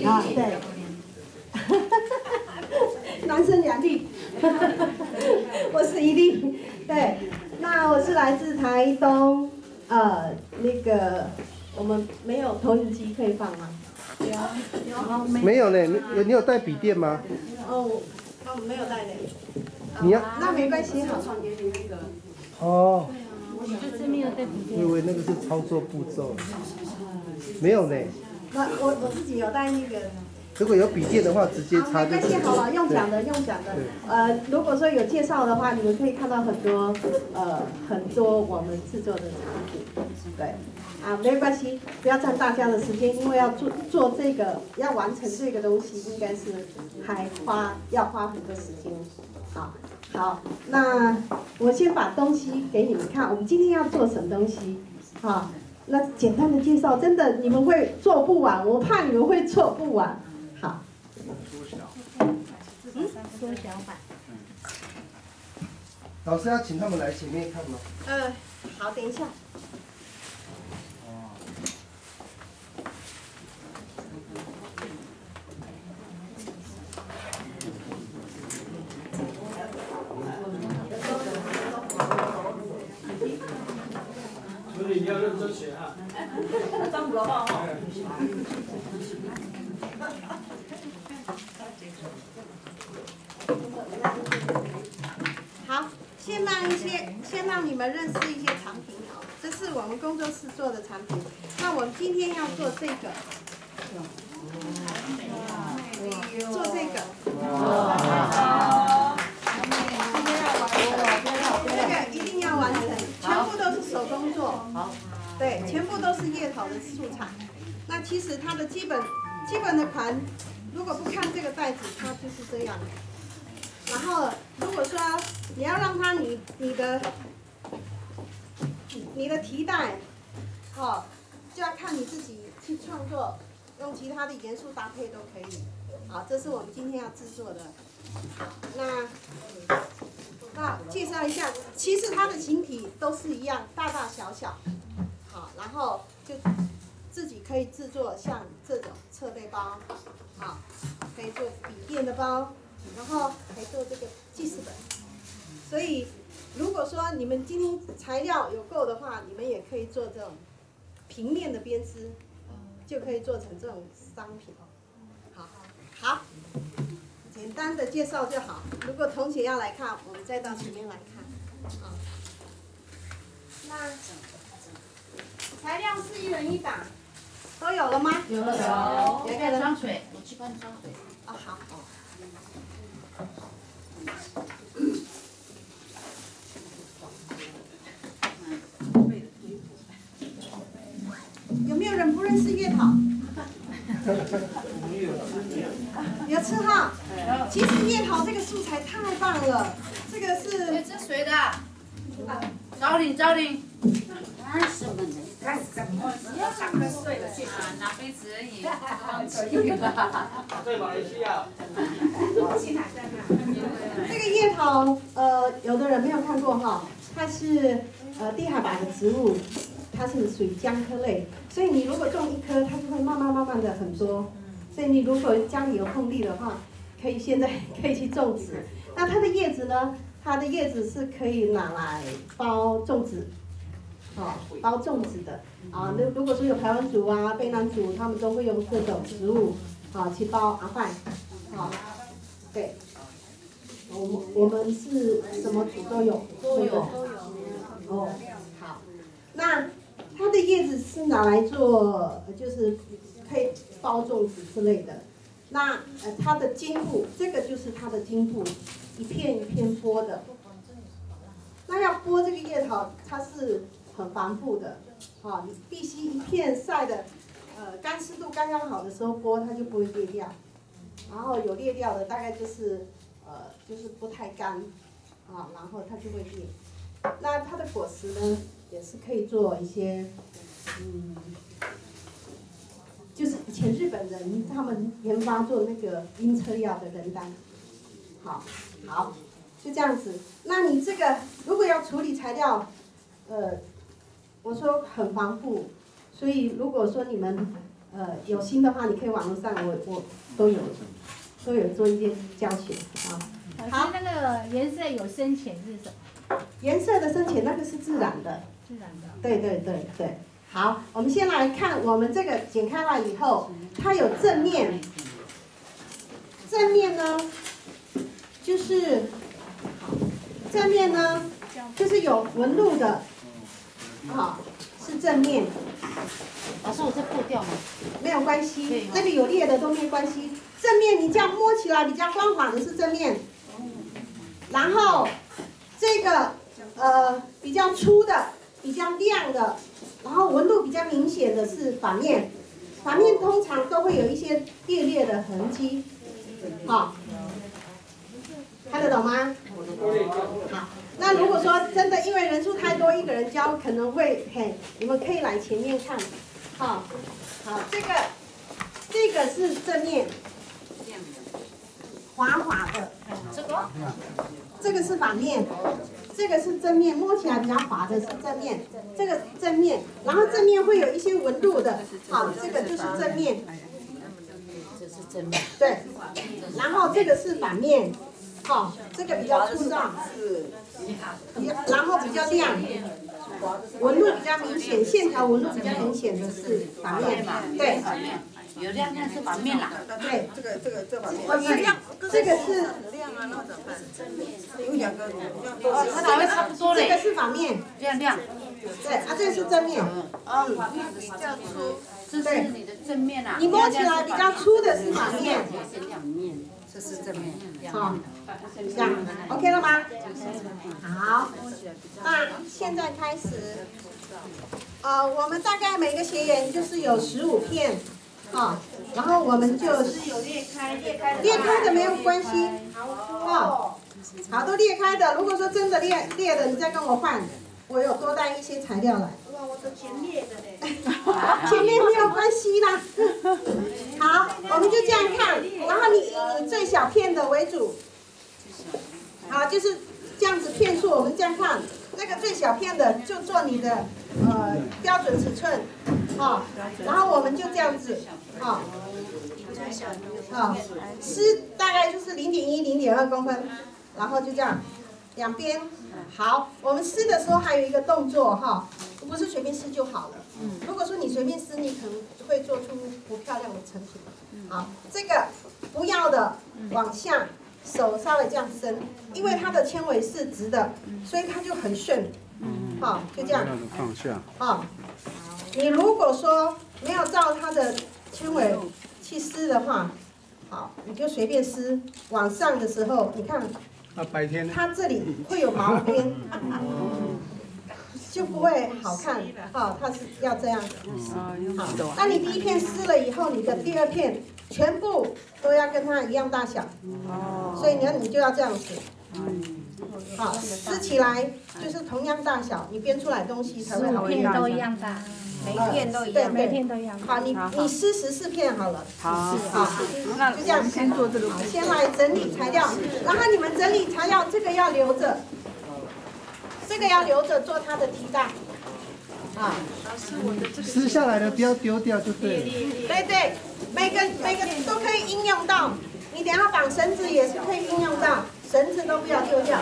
啊，对，男生2例，我是1例，对，那我是来自台东，那个我们没有投影机可以放吗？有，没有呢，你有带笔电吗？哦，我没有带呢。你要？那没关系，好，传给你那个。哦。我就没有带笔电。我以为那个是操作步骤。没有呢。那我自己有带那个。如果有笔电的话，直接插就可以。没关系，好了，用讲的。如果说有介绍的话，你们可以看到很多我们制作的产品，对，没关系，不要占大家的时间，因为要做这个，要完成这个东西，应该是要花很多时间。好，那我先把东西给你们看，我们今天要做什么东西？好，那简单的介绍，真的你们会做不完，我怕你们会做不完。好，缩小版。老师要请他们来前面看吗？好，等一下。所以你要认真学啊。张国浩哈。好，先让你们认识一些产品好，这是我们工作室做的产品。那我们今天要做这个，做这个。这个一定要完成，全部都是手工做。对，全部都是叶头的素材。那其实它的基本的款，如果不看这个袋子，它就是这样。然后，如果说你要让它你的提袋，就要看你自己去创作，用其他的元素搭配都可以。好，这是我们今天要制作的。好，那介绍一下，其实它的形体都是一样，大大小小。好，然后就自己可以制作像这种侧背包，好，可以做笔电的包。然后还做这个记事本，所以如果说你们今天材料有够的话，你们也可以做这种平面的编织，就可以做成这种商品。好，简单的介绍就好。如果同学要来看，我们再到前面来看。那材料是1人1把，都有了吗？有。有一个人装水，我去帮你装水。好。有没有人不认识月桃？有吃哈？其实月桃这个素材太棒了，这个是。这谁的？找你。拿杯子而已，忘记了。在马来西亚。这个叶桃，有的人没有看过哈，它是低海拔的植物，它是属于姜科类，所以你如果种1棵，它就会慢慢的很多。所以你如果家里有空地的话，现在可以去种植。那它的叶子呢？它的叶子是可以拿来包粽子，包粽子的。那如果说有台湾族啊、卑南族，他们都会用这种植物去包阿饭，对。我们是什么族都有。哦，好。那它的叶子是拿来做，就是可以包粽子之类的。那它的茎部，这个就是它的茎部，一片一片剥的。那要剥这个叶桃，它是很繁复的，你必须一片晒的，干湿度刚刚好的时候剥，它就不会裂掉。然后有裂掉的，大概就是不太干，然后它就会裂。那它的果实呢，也是可以做一些，就是以前日本人他们研发做那个晕车药的人丹。好，就这样子。那你这个如果要处理材料，我说很繁复，所以如果说你们有心的话，你可以网络上我都有做一些教学啊。好，那个颜色有深浅是什么？颜色的深浅那个是自然的。自然的。对。好，我们先来看我们这个剪开来以后，它有正面。正面呢，就是正面呢，就是有纹路的，好，是正面。老师，我这破掉吗？没有关系，这里有裂的都没关系。正面你这样摸起来比较光滑的是正面，然后这个比较粗的、比较亮的，然后纹路比较明显的是反面。反面通常都会有一些裂的痕迹，好，看得懂吗？好，那如果说真的因为人数太多，一个人教可能会你们可以来前面看，好，这个是正面，滑滑的，这个是反面，这个是正面，摸起来比较滑的是正面，这个正面，然后正面会有一些纹路的，好，这个就是正面，这是正面。对，然后这个是反面，好，这个比较粗糙，然后比较亮，纹路比较明显，线条纹路比较明显的是反面，对。有亮是反面啦。对，这反面。这个是亮啊，那怎么办？有两个它才会差不多嘞。这个是反面，亮。对啊，这个是正面。反面比较粗，这是你的正面啊。你摸起来比较粗的是反面。两面，这是正面。好，这样 OK 了吗？好，那现在开始。我们大概每个鞋缘就是有15片。好，然后我们就是有裂开的没有关系，好，都裂开的。如果说真的裂的，你再跟我换，我有多带一些材料来。哇，我的前裂的嘞。前面没有关系啦。好，我们就这样看，然后你以最小片的为主。好，就是这样子片数，我们这样看，那个最小片的就做你的标准尺寸。好，然后我们就这样子，好，丝大概就是0.1、0.2公分，然后就这样，两边。好，我们撕的时候还有一个动作哈，不是随便撕就好了。如果说你随便撕，你可能会做出不漂亮的成品。好，这个不要的往下，手稍微这样伸，因为它的纤维是直的，所以它就很顺。好，就这样。放下。好。你如果说没有照它的纤维去撕的话，好，你就随便撕。往上的时候，你看，白天它这里会有毛边，就不会好看。好，它是要这样。好，那你第一片撕了以后，你的第二片全部都要跟它一样大小。所以你就要这样子。好，撕起来就是同样大小，你编出来东西才会好片都一样大。每一片都一样。每片都一样。好，你撕14片好了。好，那就这样先做这个。先来整理材料，然后你们整理材料，这个要留着，这个要留着做它的提袋。啊，撕下来的不要丢掉就对了。对，每个都可以应用到。你等下绑绳子也是可以应用到，绳子都不要丢掉。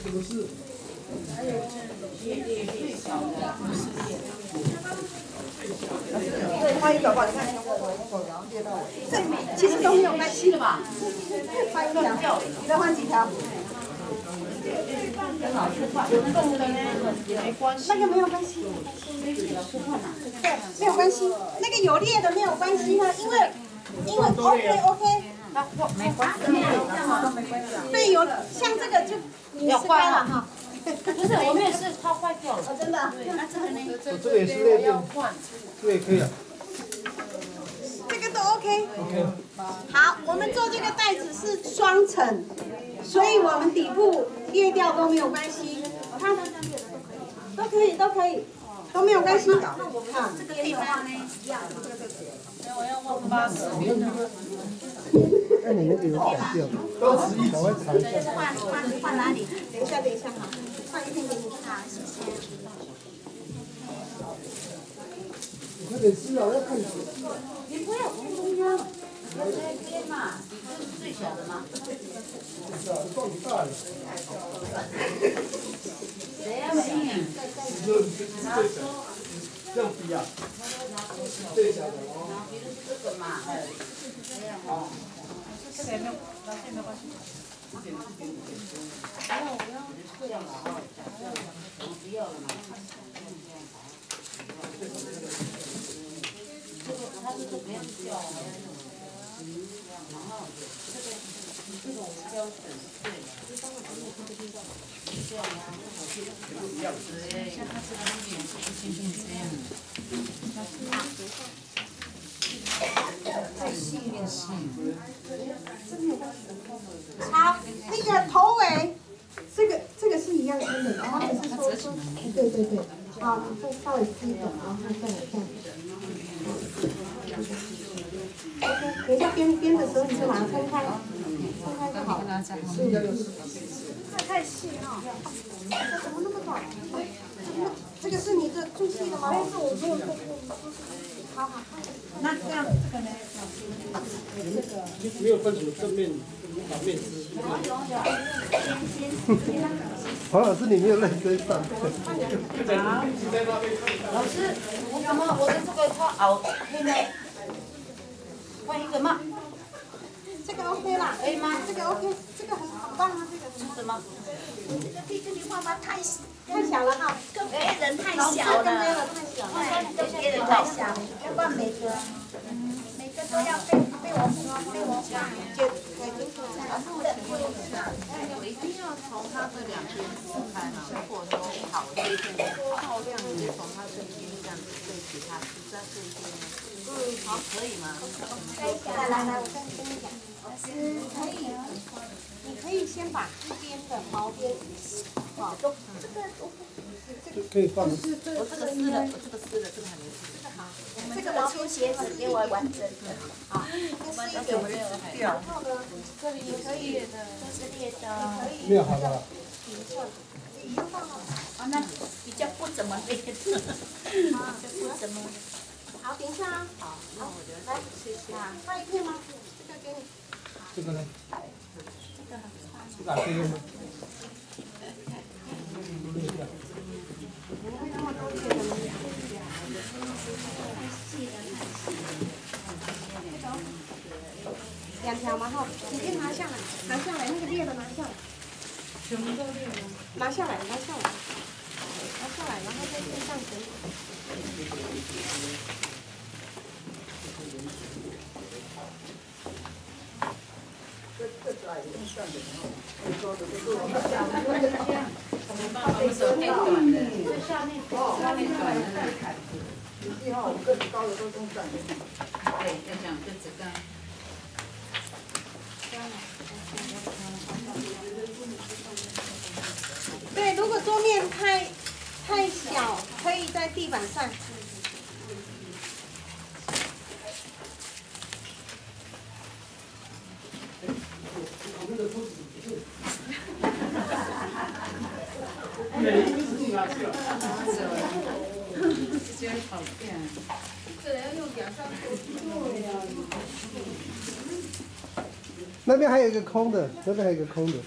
什么事？换一个吧，你看，这其实都没有关系的吧？换一条，你再换几条？那个没有关系，对，没有关系。那个有裂的没有关系哈，因为 OK， 没关系。对，有像这个就你撕开了哈。不是，我们也是它坏掉了。真的。那这个呢？这个也是裂变，这个也可以啊。这个都 OK。好，我们做这个袋子是双层，所以我们底部裂掉都没有关系，它都可以，都没有关系。好，这个地方呢？我要问80。那你那个有改掉，赶快查一下。换哪里？等一下哈。快点吃啊！我要看书。你不要从中央，要在边嘛，你这是最小的吗？是啊，放大了。谁要信？这样比啊？最小的哦。比如这个嘛，这样哦。这个也没有，老师没关系。不要了啊，不要了嘛。它是不要掉，然后这种标准对，这样啊，对，像它这个有点这样。太细了，好，那个头尾，这个是一样分的，然后是说，对对对，好，你再稍微低一点，然后再来这样。等一下编的时候你就把它分开，分开就好了。这太细哈，这怎么那么短？这个是你的最细的吗？但是我没有做过。好好，那这样这个呢？没有分什么正面、反面吃。黄老师，你没有认真上课。老师，我怎么我的这个它熬黑呢？换一个嘛？这个 OK 啦，可以吗？这个 OK， 这个很棒啊，这个。什么？这个可以跟你画吗？太小了哈，跟别人太小跟别了，人太小了。跟别人太小，要不然每个都要被我画，就然后我一定要从它的两边撕开嘛。如果说好这一片漂亮，你就从它这边这样子对其他撕在这一边。好，可以吗？来，我再跟你讲，可以，你可以先把这边的毛边，好，就可以放。我这个撕了，这个还没撕。这个毛边鞋子给我完整的，好，这是一个然后呢，这里可以的，这是裂的，没有好的。已经放了。啊，那比较不怎么裂的，不怎么。好，等一下啊。好，来，谢谢。换一片吗？这个给你。这个呢？这个还可以用吗？两条嘛哈，你先拿下来，那个裂的拿下来。全部都裂了。拿下来，然后再先上绳。把我手变短的，下面短的。最后个子高的都中短的。对，要讲个子高。对，如果桌面太小，可以在地板上。这好看。那边还有一个空的，那边还有一个空的。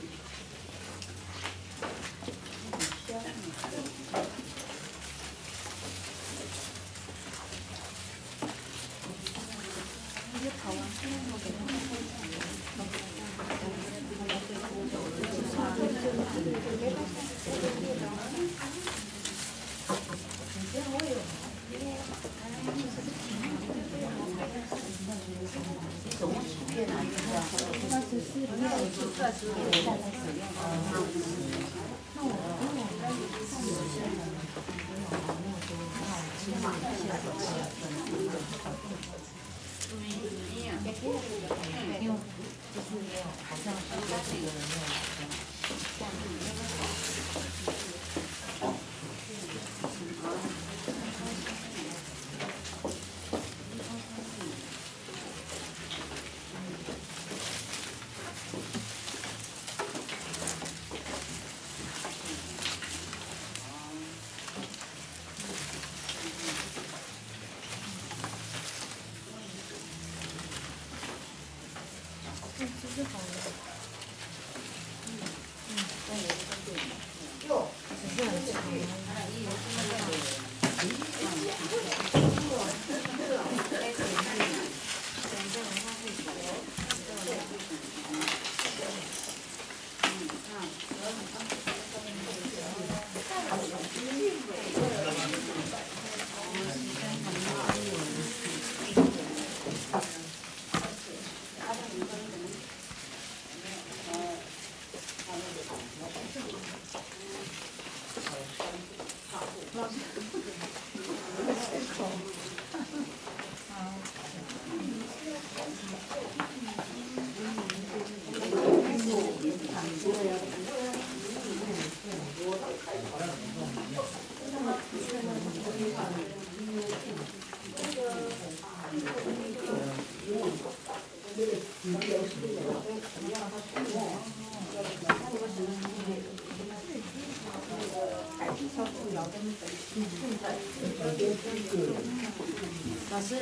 老师，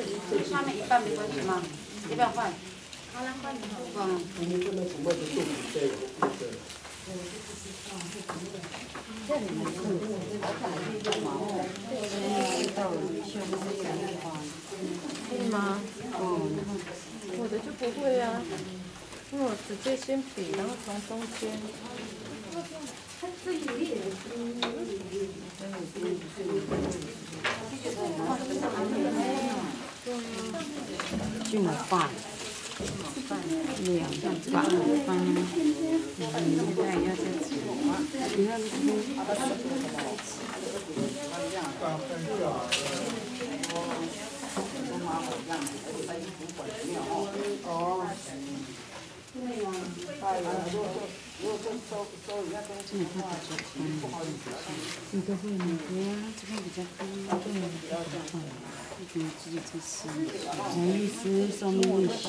下面一半没关系吗？要不要换？好了，换你了。换。会吗？我的就不会啊，因为我直接先比，然后从中间。去买饭，2把饭，现在要再煮啊，你看你都会吗？对呀，这边比较多，对，自己在吃，意思上面意思。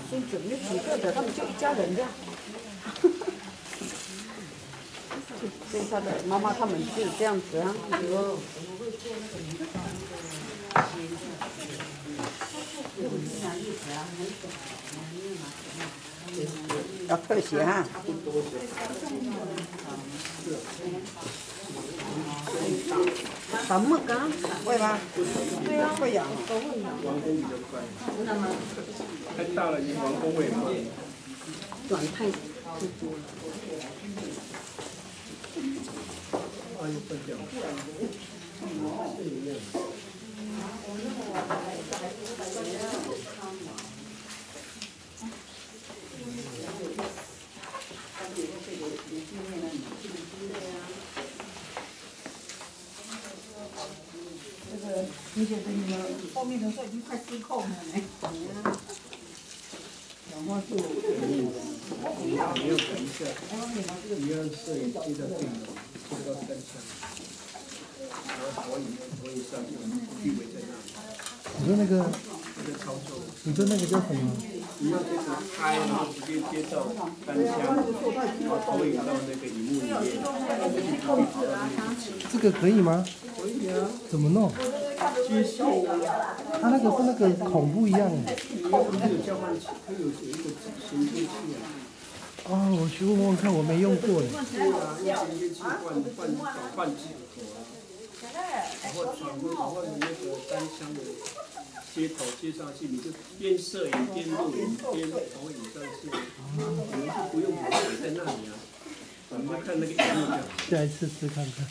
先准备几个的，他们就一家人的。所以他的妈妈他们是这样子啊。要特写哈。打木杆会吧？对呀，会呀。王宫比较快。太大了，已经王宫位嘛。短太多了。啊，又分掉了。你觉得你们后面的时候已经快失控了呢？然后就你要等一下，你要摄影机的镜头拖到3枪，然后投影上地位在那里。你说那个操作，你说那个叫什么？你要这个拍，然后直接接到单枪，然后投影到那个荧幕里面。这个可以吗？可以啊。怎么弄？接线。它那个跟那个孔不一样哎。它有交换器，它有一个衔接器啊。哦，我去问问看，我没用过哎。对啊，用衔接器换几个口啊。然后你那个单枪的接头接上去，你就边摄影边录影边投影上去，我们就不用摆在那里啊，我们就看那个荧幕就。下一次试看看。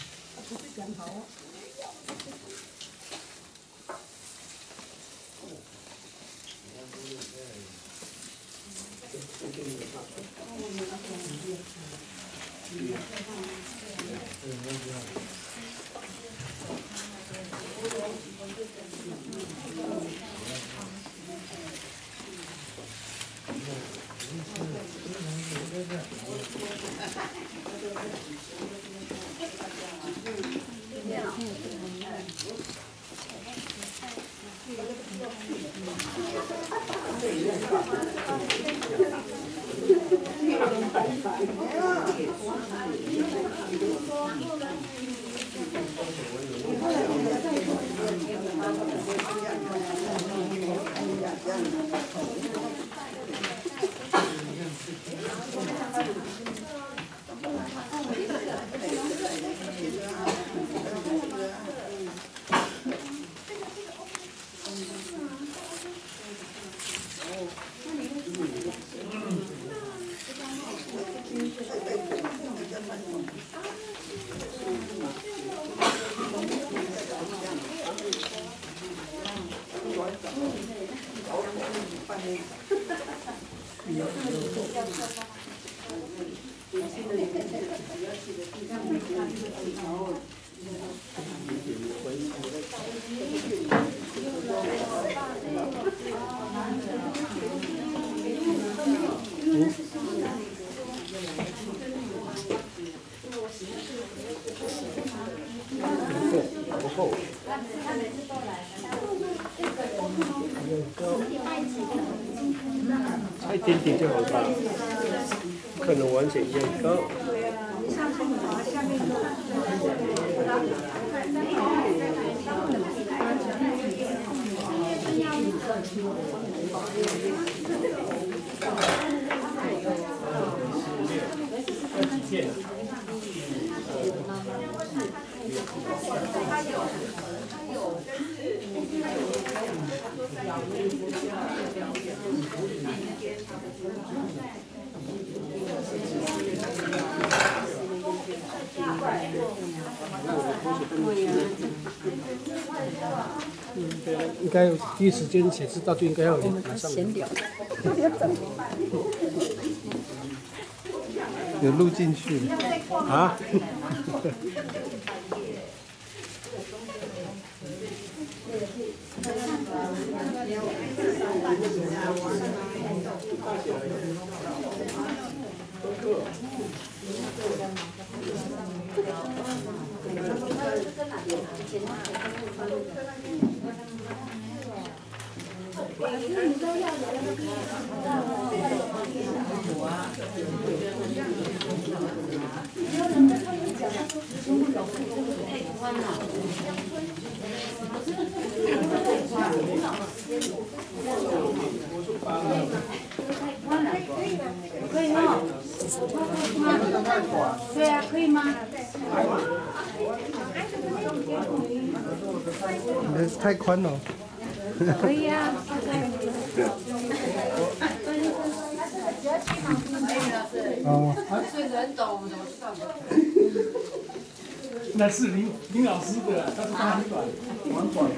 差一点点就好大，可能完全验高。应该第一时间写知道就应该要马上。有录进去啊？可以哦。对啊，可以吗？你的太宽了。可以啊。哦。所以人走我们怎么算的？那是林老师的，他是短，蛮短的。